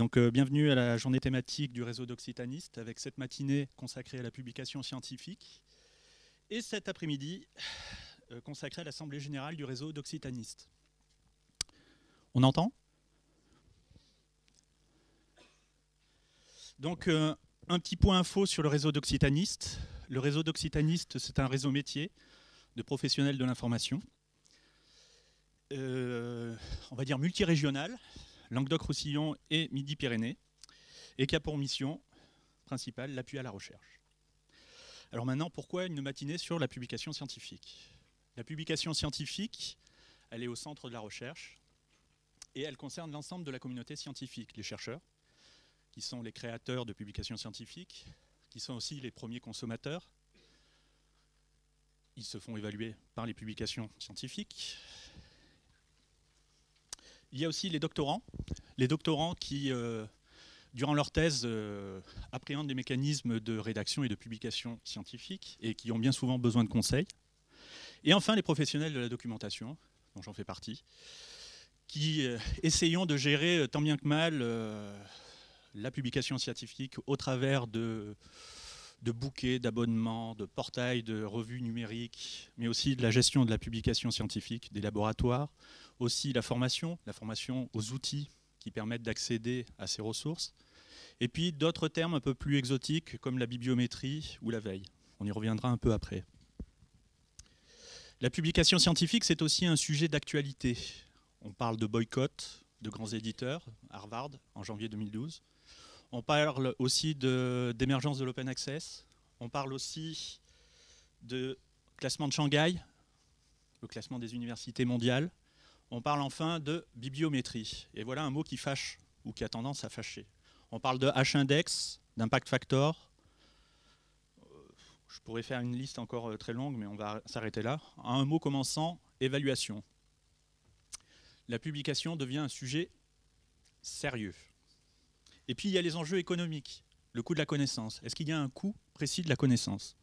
Bienvenue à la journée thématique du réseau d'Occitanistes avec cette matinée consacrée à la publication scientifique et cet après-midi consacré à l'Assemblée générale du réseau d'Occitanistes. On entend ? Donc, un petit point info sur le réseau d'Occitanistes. Le réseau d'Occitanistes, c'est un réseau métier de professionnels de l'information, on va dire multirégional, Languedoc-Roussillon et Midi-Pyrénées, et qui a pour mission principale l'appui à la recherche. Alors maintenant, pourquoi une matinée sur la publication scientifique ? La publication scientifique, elle est au centre de la recherche, et elle concerne l'ensemble de la communauté scientifique, les chercheurs, qui sont les créateurs de publications scientifiques, qui sont aussi les premiers consommateurs. Ils se font évaluer par les publications scientifiques. Il y a aussi les doctorants qui, durant leur thèse, appréhendent des mécanismes de rédaction et de publication scientifique et qui ont bien souvent besoin de conseils. Et enfin, les professionnels de la documentation, dont j'en fais partie, qui essayons de gérer tant bien que mal la publication scientifique au travers de bouquets, d'abonnements, de portails, de revues numériques, mais aussi de la gestion de la publication scientifique, des laboratoires, aussi la formation aux outils qui permettent d'accéder à ces ressources, et puis d'autres termes un peu plus exotiques comme la bibliométrie ou la veille. On y reviendra un peu après. La publication scientifique, c'est aussi un sujet d'actualité. On parle de boycott de grands éditeurs, Harvard, en janvier 2012. On parle aussi d'émergence de l'open access. On parle aussi de classement de Shanghai, le classement des universités mondiales. On parle enfin de bibliométrie. Et voilà un mot qui fâche, ou qui a tendance à fâcher. On parle de H-index, d'impact factor. Je pourrais faire une liste encore très longue, mais on va s'arrêter là. Un mot commençant, évaluation. La publication devient un sujet sérieux. Et puis il y a les enjeux économiques, le coût de la connaissance. Est-ce qu'il y a un coût précis de la connaissance ?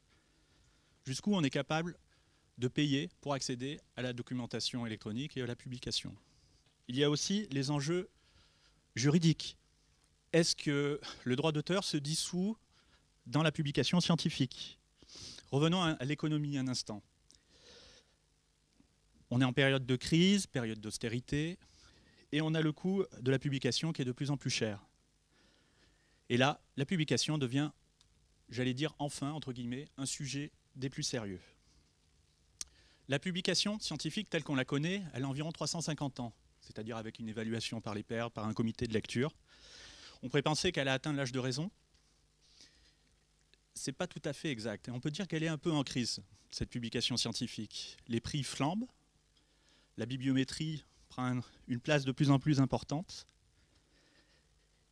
Jusqu'où on est capable de payer pour accéder à la documentation électronique et à la publication ? Il y a aussi les enjeux juridiques. Est-ce que le droit d'auteur se dissout dans la publication scientifique ? Revenons à l'économie un instant. On est en période de crise, période d'austérité, et on a le coût de la publication qui est de plus en plus cher. Et là, la publication devient, j'allais dire enfin, entre guillemets, un sujet des plus sérieux. La publication scientifique telle qu'on la connaît, elle a environ 350 ans, c'est-à-dire avec une évaluation par les pairs, par un comité de lecture. On pourrait penser qu'elle a atteint l'âge de raison. Ce n'est pas tout à fait exact. Et on peut dire qu'elle est un peu en crise, cette publication scientifique. Les prix flambent, la bibliométrie prend une place de plus en plus importante.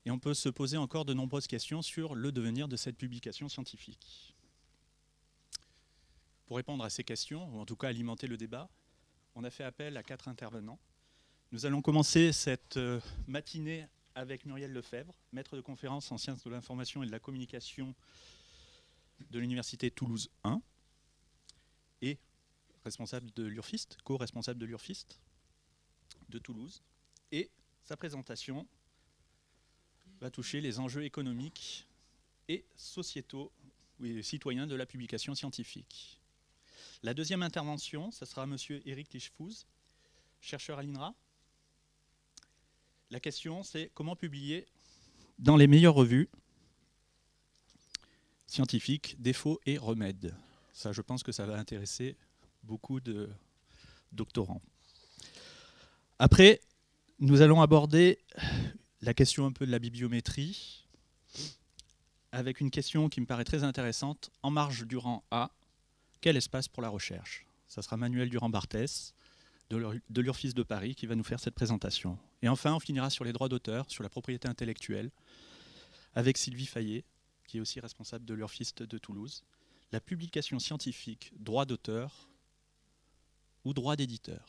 Et on peut se poser encore de nombreuses questions sur le devenir de cette publication scientifique. Pour répondre à ces questions, ou en tout cas alimenter le débat, on a fait appel à 4 intervenants. Nous allons commencer cette matinée avec Muriel Lefebvre, maître de conférence en sciences de l'information et de la communication de l'Université Toulouse 1 et responsable de l'URFIST, co-responsable de l'URFIST de Toulouse. Et sa présentation va toucher les enjeux économiques et sociétaux et citoyens de la publication scientifique. La deuxième intervention, ce sera M. Éric Lichfouz, chercheur à l'INRA. La question, c'est comment publier dans les meilleures revues scientifiques, défauts et remèdes. Ça, je pense que ça va intéresser beaucoup de doctorants. Après, nous allons aborder la question un peu de la bibliométrie, avec une question qui me paraît très intéressante. En marge du rang A, quel espace pour la recherche ? Ça sera Manuel Durand-Barthès, de l'URFIST de Paris, qui va nous faire cette présentation. Et enfin, on finira sur les droits d'auteur, sur la propriété intellectuelle, avec Sylvie Fayet, qui est aussi responsable de l'URFIST de Toulouse. La publication scientifique, droit d'auteur ou droit d'éditeur ?